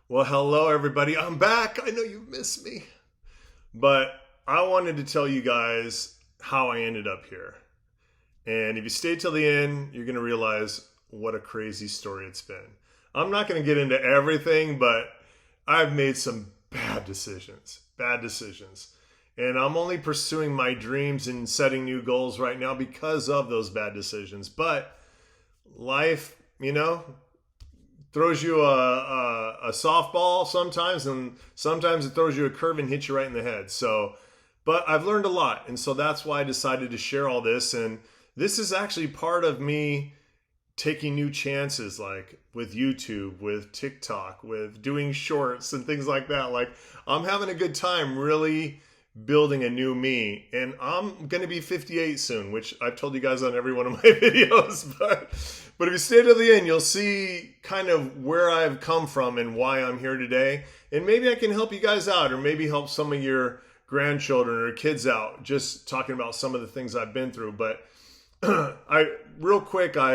Well, hello, everybody. I'm back. I know you've missed me. But I wanted to tell you guys how I ended up here. And if you stay till the end, you're going to realize what a crazy story it's been. I'm not going to get into everything, but I've made some bad decisions. Bad decisions. And I'm only pursuing my dreams and setting new goals right now because of those bad decisions. But life, throws you a softball sometimes, and sometimes it throws you a curve and hits you right in the head. So, but I've learned a lot, and so that's why I decided to share all this. And this is actually part of me taking new chances, like with YouTube, with TikTok, with doing shorts and things like that. Like, I'm having a good time really building a new me, and I'm gonna be 58 soon, which I've told you guys on every one of my videos. But if you stay to the end, you'll see kind of where I've come from and why I'm here today, and maybe I can help you guys out, or maybe help some of your grandchildren or kids out, just talking about some of the things I've been through. But real quick, I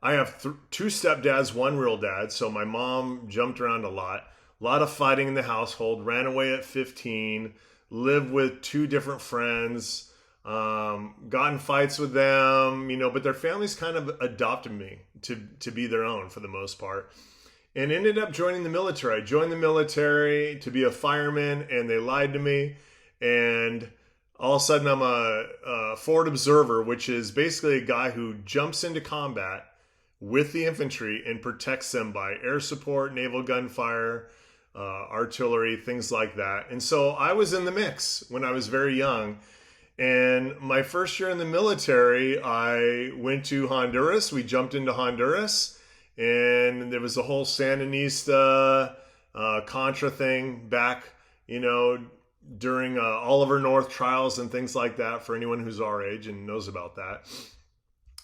have two stepdads, one real dad. So my mom jumped around a lot of fighting in the household, ran away at 15, lived with two different friends, got in fights with them, but their families kind of adopted me to be their own for the most part, and ended up joining the military. I joined the military to be a fireman, and they lied to me, and all of a sudden I'm a forward observer, which is basically a guy who jumps into combat with the infantry and protects them by air support, naval gunfire, artillery, things like that. And so I was in the mix when I was very young. And my first year in the military, I went to Honduras. We jumped into Honduras, and there was a whole Sandinista, Contra thing back, during Oliver North trials and things like that, for anyone who's our age and knows about that.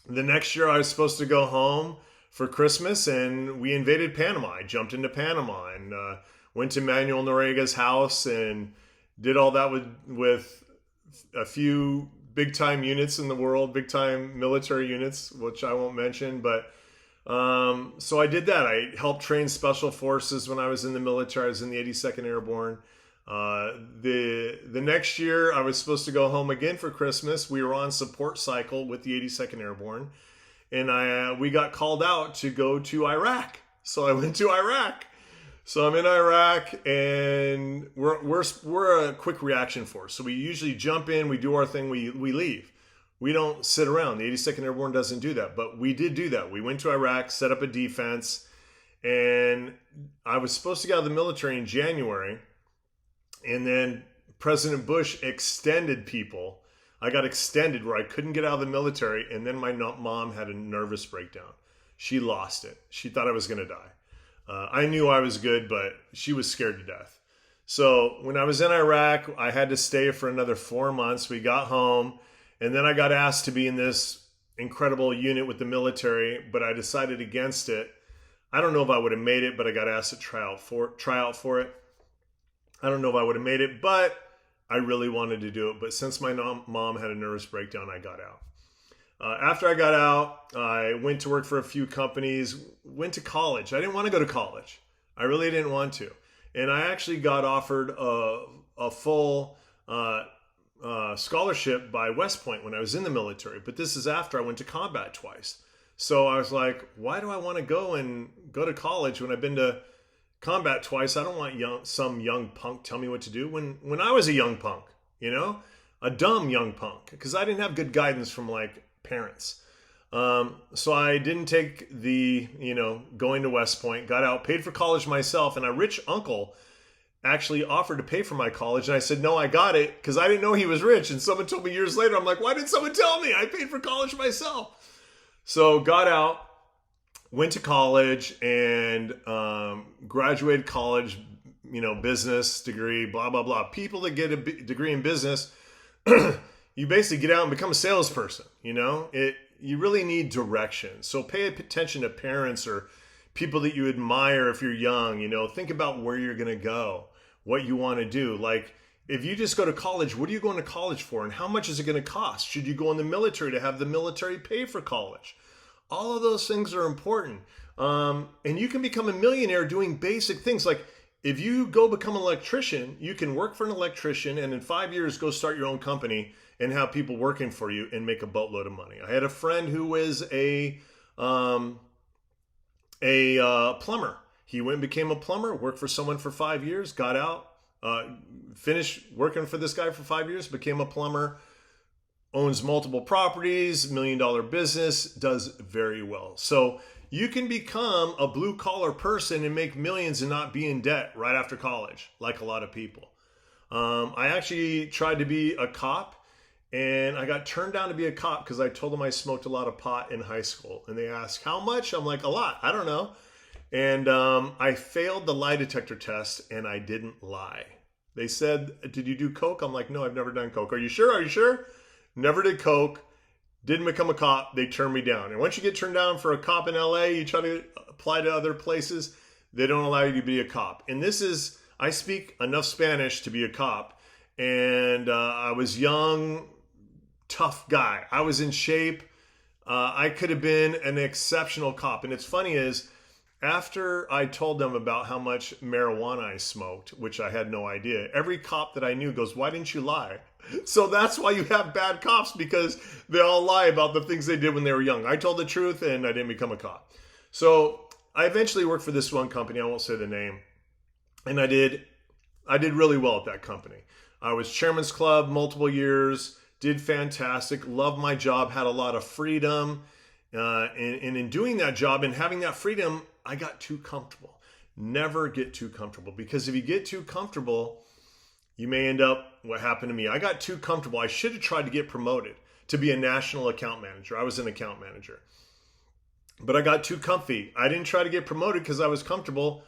The next year I was supposed to go home for Christmas, and we invaded Panama. I jumped into Panama and went to Manuel Noriega's house and did all that with a few big time units in the world, big time military units, which I won't mention. But so I did that. I helped train special forces when I was in the military. I was in the 82nd Airborne. The next year I was supposed to go home again for Christmas. We were on support cycle with the 82nd Airborne, and we got called out to go to Iraq. So I went to Iraq. So I'm in Iraq, and we're a quick reaction force. So we usually jump in, we do our thing, we leave. We don't sit around. The 82nd Airborne doesn't do that, but we did do that. We went to Iraq, set up a defense, and I was supposed to get out of the military in January, and then President Bush extended people. I got extended where I couldn't get out of the military, and then my mom had a nervous breakdown. She lost it. She thought I was going to die. I knew I was good, but she was scared to death. So when I was in Iraq, I had to stay for another 4 months. We got home, and then I got asked to be in this incredible unit with the military, but I decided against it. I don't know if I would have made it, but I got asked to try out for it. I don't know if I would have made it, but I really wanted to do it. But since my mom had a nervous breakdown, I got out. After I got out, I went to work for a few companies, went to college. I didn't want to go to college. I really didn't want to. And I actually got offered a full scholarship by West Point when I was in the military. But this is after I went to combat twice. So I was like, why do I want to go to college when I've been to combat twice? I don't want some young punk tell me what to do. When I was a young punk, a dumb young punk, because I didn't have good guidance from parents. So I didn't take the, going to West Point, got out, paid for college myself, and a rich uncle actually offered to pay for my college. And I said, no, I got it, because I didn't know he was rich. And someone told me years later, I'm like, why didn't someone tell me? I paid for college myself. So got out, went to college, and graduated college, business degree, blah, blah, blah. People that get a degree in business, you basically get out and become a salesperson. You really need direction. So pay attention to parents or people that you admire if you're young. Think about where you're going to go, what you want to do. Like, if you just go to college, what are you going to college for, and how much is it going to cost? Should you go in the military to have the military pay for college? All of those things are important. And you can become a millionaire doing basic things. Like if you go become an electrician, you can work for an electrician and in 5 years go start your own company and have people working for you and make a boatload of money. I had a friend who was a plumber. He went and became a plumber, worked for someone for 5 years, got out, finished working for this guy for 5 years, became a plumber, owns multiple properties, $1 million business, does very well. So you can become a blue collar person and make millions and not be in debt right after college, like a lot of people. I actually tried to be a cop and I got turned down to be a cop because I told them I smoked a lot of pot in high school. And they asked, how much? I'm like, a lot. I don't know. And I failed the lie detector test and I didn't lie. They said, did you do coke? I'm like, no, I've never done coke. Are you sure? Are you sure? Never did coke. Didn't become a cop. They turned me down. And once you get turned down for a cop in LA, you try to apply to other places, they don't allow you to be a cop. And this is, I speak enough Spanish to be a cop. And I was young, tough guy. I was in shape. I could have been an exceptional cop. And it's funny is, after I told them about how much marijuana I smoked, which I had no idea, every cop that I knew goes, why didn't you lie? So that's why you have bad cops, because they all lie about the things they did when they were young. I told the truth and I didn't become a cop. So I eventually worked for this one company. I won't say the name. And I did really well at that company. I was chairman's club multiple years, did fantastic, loved my job, had a lot of freedom. And in doing that job and having that freedom, I got too comfortable. Never get too comfortable, because if you get too comfortable, you may end up what happened to me. I got too comfortable. I should have tried to get promoted to be a national account manager. I was an account manager. But I got too comfy. I didn't try to get promoted because I was comfortable.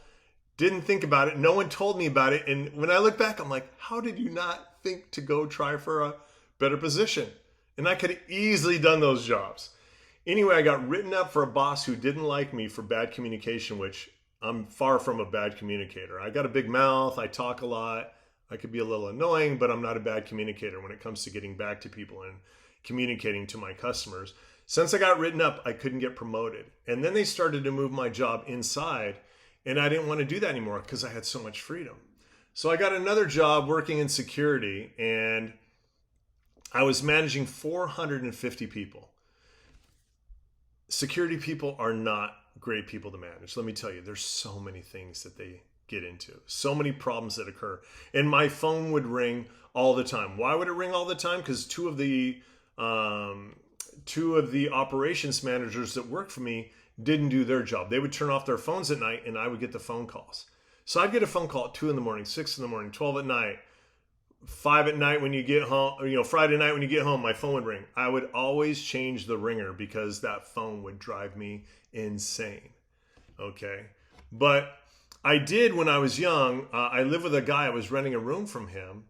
Didn't think about it. No one told me about it. And when I look back, I'm like, how did you not think to go try for a better position? And I could have easily done those jobs. Anyway, I got written up for a boss who didn't like me for bad communication, which I'm far from a bad communicator. I got a big mouth. I talk a lot. I could be a little annoying, but I'm not a bad communicator when it comes to getting back to people and communicating to my customers. Since I got written up, I couldn't get promoted. And then they started to move my job inside, and I didn't want to do that anymore because I had so much freedom. So I got another job working in security, and I was managing 450 people. Security people are not great people to manage. Let me tell you, there's so many things that they get into, so many problems that occur. And my phone would ring all the time. Why would it ring all the time? Because two of the operations managers that worked for me didn't do their job. They would turn off their phones at night and I would get the phone calls. So I'd get a phone call at 2 in the morning, 6 in the morning, 12 at night, 5 at night when you get home, or, Friday night when you get home, my phone would ring. I would always change the ringer because that phone would drive me insane. Okay. But I did when I was young. I lived with a guy. I was renting a room from him.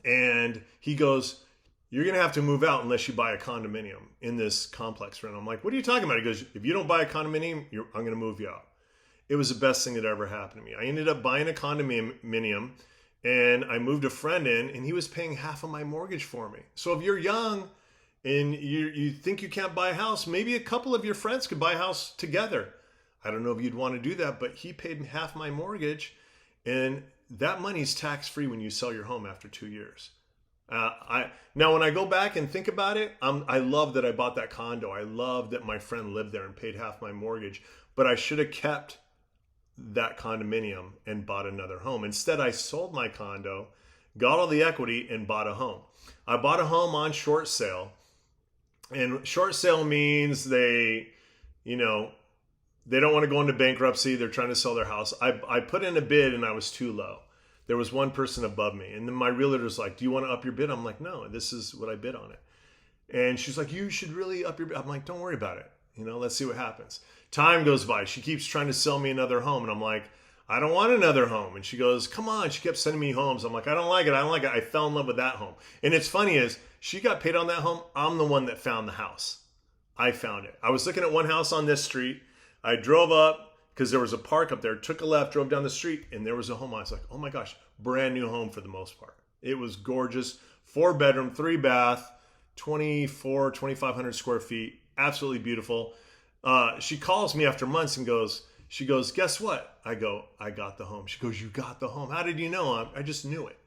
And he goes, you're going to have to move out unless you buy a condominium in this complex rent. I'm like, what are you talking about? He goes, if you don't buy a condominium, I'm going to move you out. It was the best thing that ever happened to me. I ended up buying a condominium. And I moved a friend in, and he was paying half of my mortgage for me. So if you're young and you think you can't buy a house, maybe a couple of your friends could buy a house together. I don't know if you'd want to do that, but he paid half my mortgage, and that money's tax-free when you sell your home after 2 years. Now, when I go back and think about it, I love that I bought that condo. I love that my friend lived there and paid half my mortgage, but I should have kept that condominium and bought another home. Instead, I sold my condo, got all the equity, and bought a home. I bought a home on short sale. And short sale means they don't want to go into bankruptcy. They're trying to sell their house. I put in a bid and I was too low. There was one person above me. And then my realtor's like, do you want to up your bid? I'm like, no, this is what I bid on it. And she's like, you should really up your bid. I'm like, don't worry about it. Let's see what happens. Time goes by. She keeps trying to sell me another home. And I'm like, I don't want another home. And she goes, come on. She kept sending me homes. I'm like, I don't like it. I fell in love with that home. And it's funny is she got paid on that home. I'm the one that found the house. I found it. I was looking at one house on this street. I drove up because there was a park up there, took a left, drove down the street, and there was a home. I was like, oh my gosh, brand new home for the most part. It was gorgeous. 4 bedroom, 3 bath, 2,500 square feet. absolutely beautiful. She calls me after months and she goes, guess what? I go, I got the home. She goes, you got the home. How did you know? I just knew it.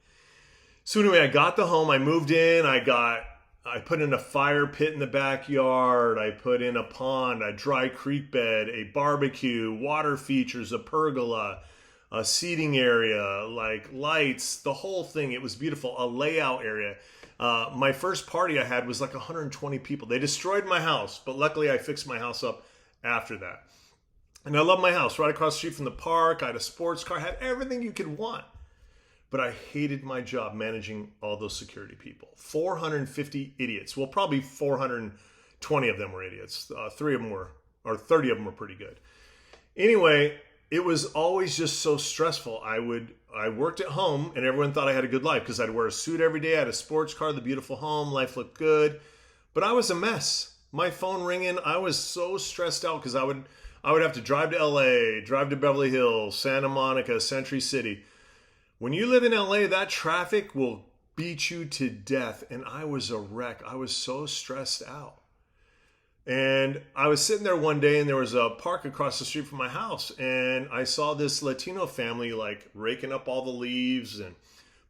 So anyway, I got the home. I moved in. I put in a fire pit in the backyard. I put in a pond, a dry creek bed, a barbecue, water features, a pergola, a seating area, like lights, the whole thing. It was beautiful. A layout area. My first party I had was like 120 people. They destroyed my house, but luckily I fixed my house up after that. And I love my house, right across the street from the park. I had a sports car, I had everything you could want. But I hated my job managing all those security people. 450 idiots. Well, probably 420 of them were idiots. 30 of them were pretty good. Anyway, it was always just so stressful. I worked at home and everyone thought I had a good life because I'd wear a suit every day. I had a sports car, the beautiful home, life looked good. But I was a mess. My phone ringing, I was so stressed out because I would have to drive to LA, drive to Beverly Hills, Santa Monica, Century City. When you live in LA, that traffic will beat you to death. And I was a wreck. I was so stressed out. And I was sitting there one day and there was a park across the street from my house. And I saw this Latino family like raking up all the leaves and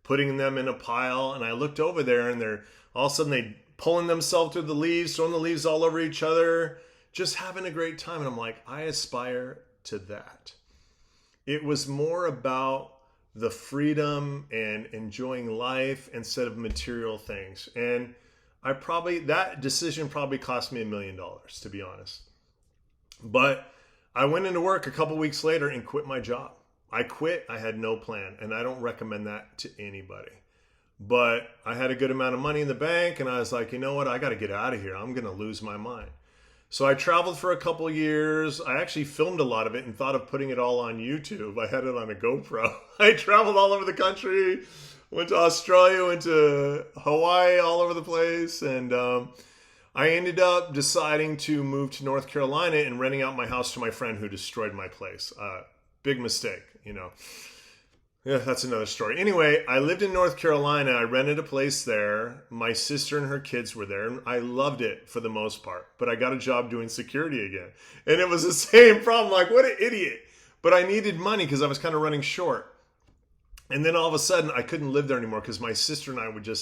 putting them in a pile. And I looked over there and all of a sudden they pulling themselves through the leaves, throwing the leaves all over each other, just having a great time. And I'm like, I aspire to that. It was more about the freedom and enjoying life instead of material things. And that decision probably cost me $1 million, to be honest. But I went into work a couple weeks later and quit my job. I quit. I had no plan. And I don't recommend that to anybody. But I had a good amount of money in the bank and I was like, you know what? I got to get out of here. I'm going to lose my mind. So I traveled for a couple of years. I actually filmed a lot of it and thought of putting it all on YouTube. I had it on a GoPro. I traveled all over the country, went to Australia, went to Hawaii, all over the place. And I ended up deciding to move to North Carolina and renting out my house to my friend who destroyed my place. Big mistake, you know. Yeah, that's another story. Anyway, I lived in North Carolina. I rented a place there. My sister and her kids were there. And I loved it for the most part. But I got a job doing security again. And it was the same problem. Like, what an idiot. But I needed money because I was kind of running short. And then all of a sudden, I couldn't live there anymore because my sister and I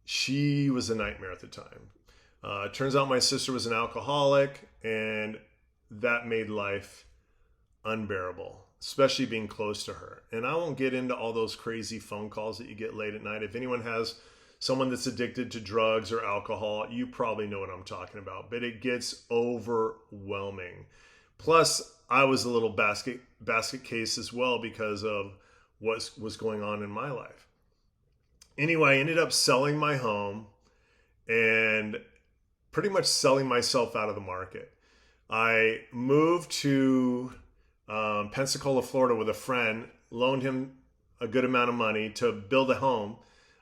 she was a nightmare at the time. Turns out my sister was an alcoholic. And that made life unbearable. Especially being close to her. And I won't get into all those crazy phone calls that you get late at night. If anyone has someone that's addicted to drugs or alcohol, you probably know what I'm talking about. But it gets overwhelming. Plus, I was a little basket case as well because of what was going on in my life. Anyway, I ended up selling my home and pretty much selling myself out of the market. I moved to Pensacola, Florida with a friend, loaned him a good amount of money to build a home.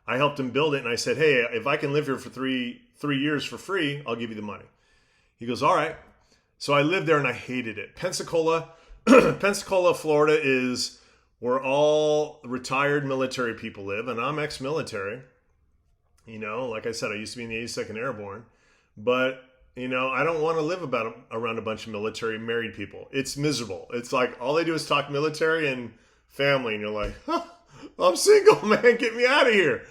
I helped him build it and I said, hey, if I can live here for three years for free, I'll give you the money. He goes, all right. So I lived there and I hated it. Pensacola, Florida is where all retired military people live. And I'm ex-military. You know, like I said, I used to be in the 82nd Airborne. But you know, I don't want to live around a bunch of military married people. It's miserable. It's like all they do is talk military and family. And you're like, huh, I'm single, man. Get me out of here.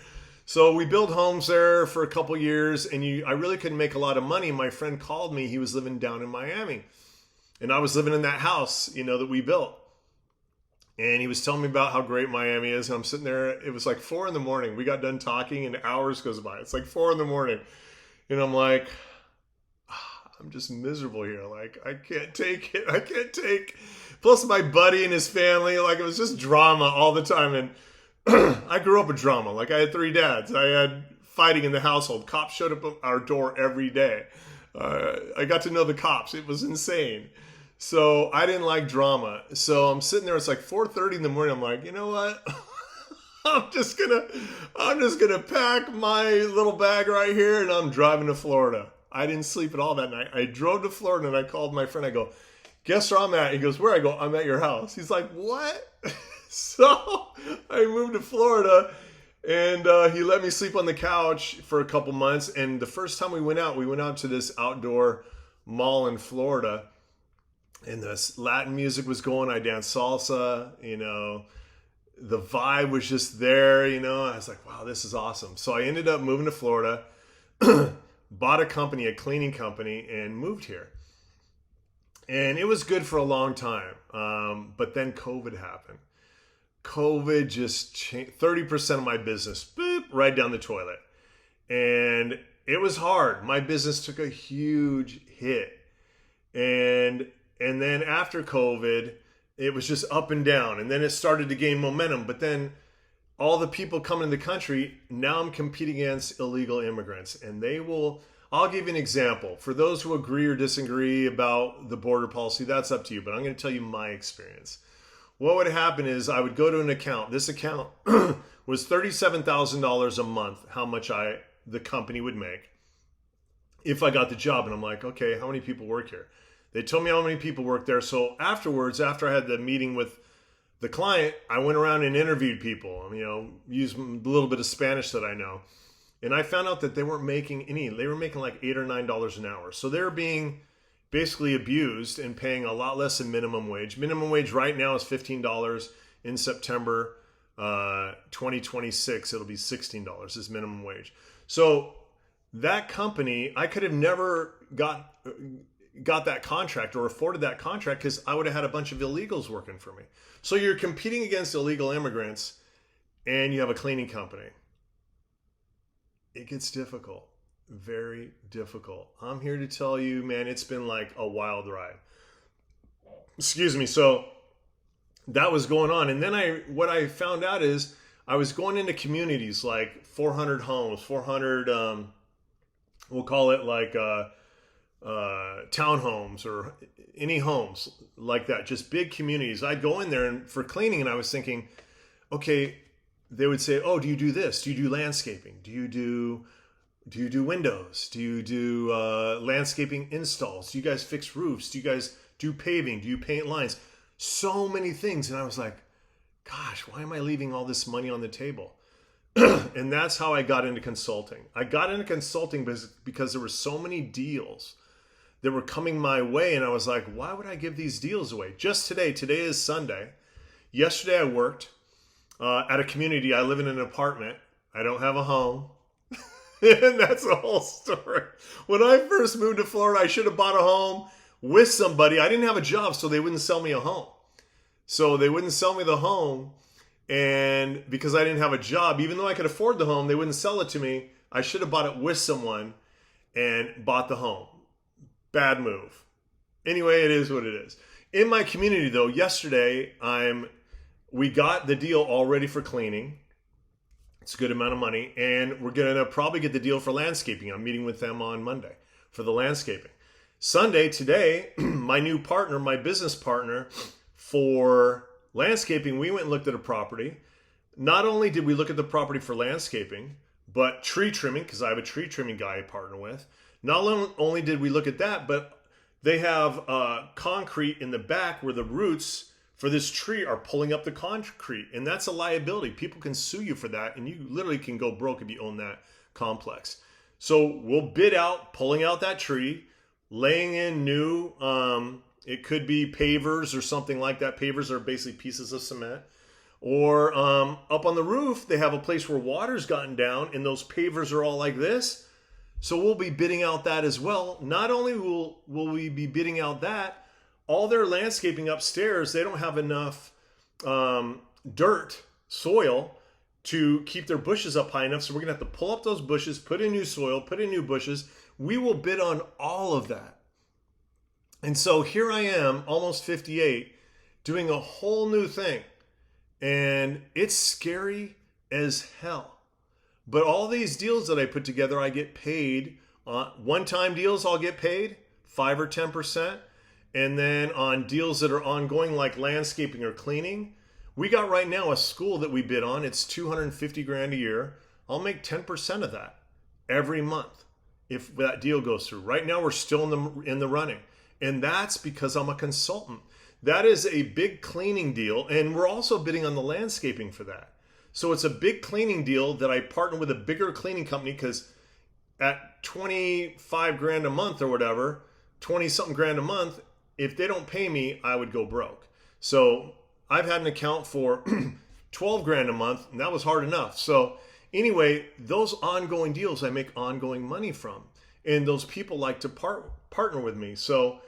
So we built homes there for a couple years. And I really couldn't make a lot of money. My friend called me. He was living down in Miami. And I was living in that house, you know, that we built. And he was telling me about how great Miami is. And I'm sitting there. It was like 4 a.m. We got done talking and hours goes by. It's like 4 a.m. And I'm like, I'm just miserable here. Like, I can't take it. I can't take. Plus my buddy and his family, like it was just drama all the time. And I grew up with drama. Like I had 3 dads. I had fighting in the household. Cops showed up at our door every day. I got to know the cops. It was insane. So I didn't like drama. So I'm sitting there. It's like 4:30 in the morning. I'm like, you know what? I'm just gonna pack my little bag right here and I'm driving to Florida. I didn't sleep at all that night. I drove to Florida and I called my friend. I go, guess where I'm at? He goes, where? I go, I'm at your house. He's like, what? So I moved to Florida And he let me sleep on the couch for a couple months. And the first time we went out to this outdoor mall in Florida. And this Latin music was going. I danced salsa, the vibe was just there, I was like, wow, this is awesome. So I ended up moving to Florida, bought a cleaning company, and moved here. And it was good for a long time. But then COVID happened. COVID just changed 30% of my business, boop, right down the toilet. And it was hard. My business took a huge hit. And then after COVID, it was just up and down. And then it started to gain momentum. But then all the people coming to the country, now I'm competing against illegal immigrants. And I'll give you an example. For those who agree or disagree about the border policy, that's up to you. But I'm going to tell you my experience. What would happen is I would go to an account. This account was $37,000 a month, how much the company would make if I got the job. And I'm like, okay, how many people work here? They told me how many people work there. So afterwards, after I had the meeting with the client, I went around and interviewed people, used a little bit of Spanish that I know. And I found out that they weren't making any. They were making like $8 or $9 an hour. So they're being basically abused and paying a lot less than minimum wage. Minimum wage right now is $15. In September 2026, it'll be $16 is minimum wage. So that company, I could have never got that contract or afforded that contract because I would have had a bunch of illegals working for me. So you're competing against illegal immigrants and you have a cleaning company. It gets difficult. Very difficult. I'm here to tell you, man, it's been like a wild ride. Excuse me. So that was going on. And then what I found out is I was going into communities like 400 homes, 400, we'll call it like townhomes or any homes like that, just big communities. I'd go in there and for cleaning, and I was thinking, okay, they would say, oh, do you do this? Do you do landscaping? Do you do windows? Do you do landscaping installs? Do you guys fix roofs? Do you guys do paving? Do you paint lines? So many things. And I was like, gosh, why am I leaving all this money on the table? And that's how I got into consulting. I got into consulting because there were so many deals that were coming my way. And I was like, why would I give these deals away? Just today is Sunday. Yesterday I worked at a community. I live in an apartment. I don't have a home. And that's the whole story. When I first moved to Florida, I should have bought a home with somebody. I didn't have a job, so they wouldn't sell me a home. So they wouldn't sell me the home. And because I didn't have a job, even though I could afford the home, they wouldn't sell it to me. I should have bought it with someone and bought the home. Bad move. Anyway, it is what it is. In my community, though, yesterday, we got the deal all ready for cleaning. It's a good amount of money. And we're going to probably get the deal for landscaping. I'm meeting with them on Monday for the landscaping. Sunday, today, my new partner, my business partner for landscaping, we went and looked at a property. Not only did we look at the property for landscaping, but tree trimming, because I have a tree trimming guy I partner with. Not only did we look at that, but they have concrete in the back where the roots for this tree are pulling up the concrete. And that's a liability. People can sue you for that. And you literally can go broke if you own that complex. So we'll bid out pulling out that tree, laying in new, it could be pavers or something like that. Pavers are basically pieces of cement. Or up on the roof, they have a place where water's gotten down and those pavers are all like this. So we'll be bidding out that as well. Not only will we be bidding out that, all their landscaping upstairs, they don't have enough dirt, soil to keep their bushes up high enough. So we're going to have to pull up those bushes, put in new soil, put in new bushes. We will bid on all of that. And so here I am, almost 58, doing a whole new thing. And it's scary as hell. But all these deals that I put together, I get paid. One-time deals, I'll get paid 5 or 10%. And then on deals that are ongoing, like landscaping or cleaning, we got right now a school that we bid on. It's $250,000 a year. I'll make 10% of that every month if that deal goes through. Right now, we're still in the running. And that's because I'm a consultant. That is a big cleaning deal. And we're also bidding on the landscaping for that. So it's a big cleaning deal that I partner with a bigger cleaning company, because at 25 grand a month or whatever, 20 something grand a month, if they don't pay me, I would go broke. So I've had an account for 12 grand a month, and that was hard enough. So anyway, those ongoing deals I make ongoing money from, and those people like to partner with me. So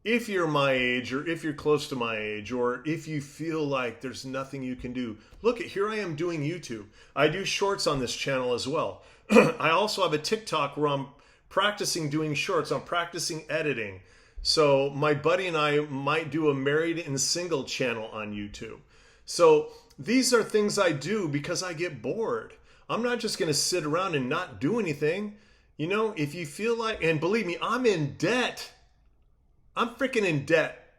if you're my age, or if you're close to my age, or if you feel like there's nothing you can do, look, here I am doing YouTube. I do shorts on this channel as well. I also have a TikTok where I'm practicing doing shorts. I'm practicing editing. So my buddy and I might do a married and single channel on YouTube. So these are things I do because I get bored. I'm not just going to sit around and not do anything. You know, if you feel like, and believe me, I'm in debt. I'm freaking in debt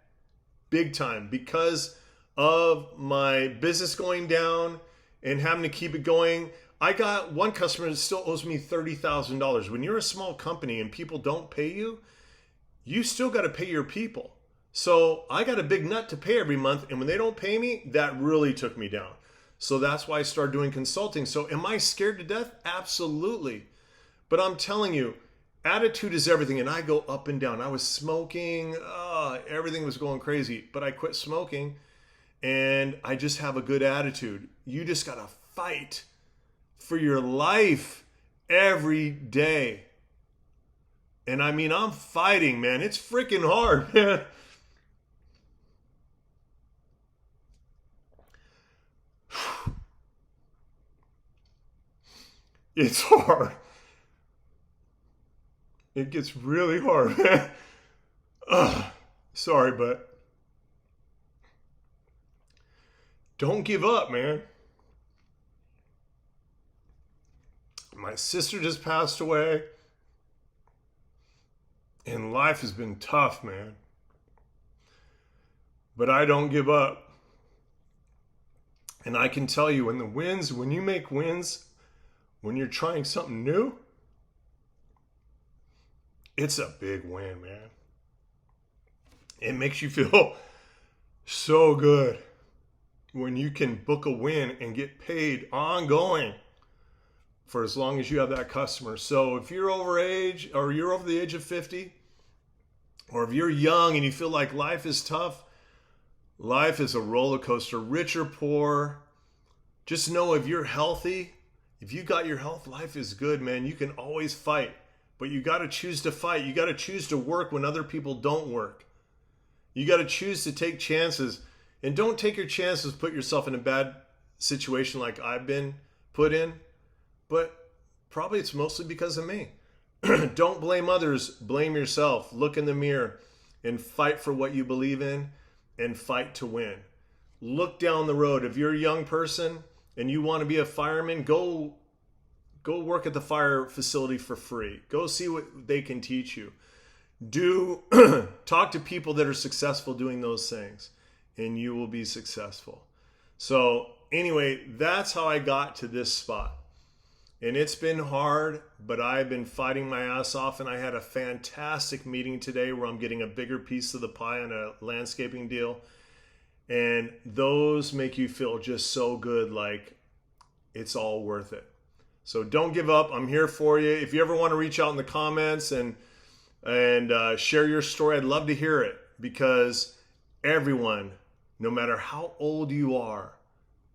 big time because of my business going down and having to keep it going. I got one customer that still owes me $30,000. When you're a small company and people don't pay you, you still got to pay your people. So I got a big nut to pay every month. And when they don't pay me, that really took me down. So that's why I started doing consulting. So am I scared to death? Absolutely. But I'm telling you, attitude is everything. And I go up and down. I was smoking. Everything was going crazy. But I quit smoking. And I just have a good attitude. You just got to fight for your life every day. And I mean, I'm fighting, man. It's freaking hard, man. It's hard. It gets really hard, man. Sorry, but don't give up, man. My sister just passed away. And life has been tough, man. But I don't give up. And I can tell you, when you make wins, when you're trying something new, it's a big win, man. It makes you feel so good when you can book a win and get paid ongoing for as long as you have that customer. So if you're over age, or you're over the age of 50, or if you're young and you feel like life is tough, life is a roller coaster, rich or poor. Just know if you're healthy, if you got your health, life is good, man. You can always fight, but you got to choose to fight. You got to choose to work when other people don't work. You got to choose to take chances, and don't take your chances, put yourself in a bad situation like I've been put in. But probably it's mostly because of me. Don't blame others, blame yourself. Look in the mirror and fight for what you believe in, and fight to win. Look down the road. If you're a young person and you want to be a fireman, go work at the fire facility for free. Go see what they can teach you. Talk to people that are successful doing those things, and you will be successful. So anyway, that's how I got to this spot. And it's been hard, but I've been fighting my ass off, and I had a fantastic meeting today where I'm getting a bigger piece of the pie on a landscaping deal. And those make you feel just so good, like it's all worth it. So don't give up. I'm here for you. If you ever want to reach out in the comments and share your story, I'd love to hear it, because everyone, no matter how old you are,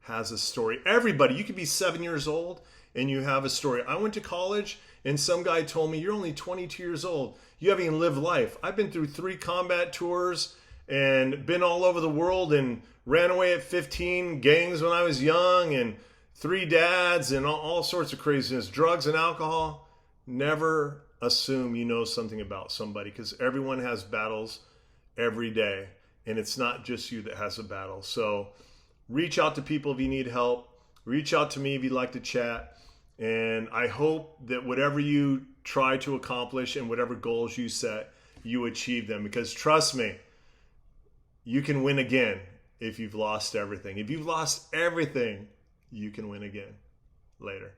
has a story. Everybody, you could be 7 years old and you have a story. I went to college and some guy told me, you're only 22 years old. You haven't even lived life. I've been through 3 combat tours and been all over the world, and ran away at 15, gangs when I was young, and 3 dads, and all sorts of craziness, drugs and alcohol. Never assume you know something about somebody, because everyone has battles every day, and it's not just you that has a battle. So reach out to people if you need help. Reach out to me if you'd like to chat. And I hope that whatever you try to accomplish and whatever goals you set, you achieve them. Because trust me, you can win again if you've lost everything. If you've lost everything, you can win again. Later.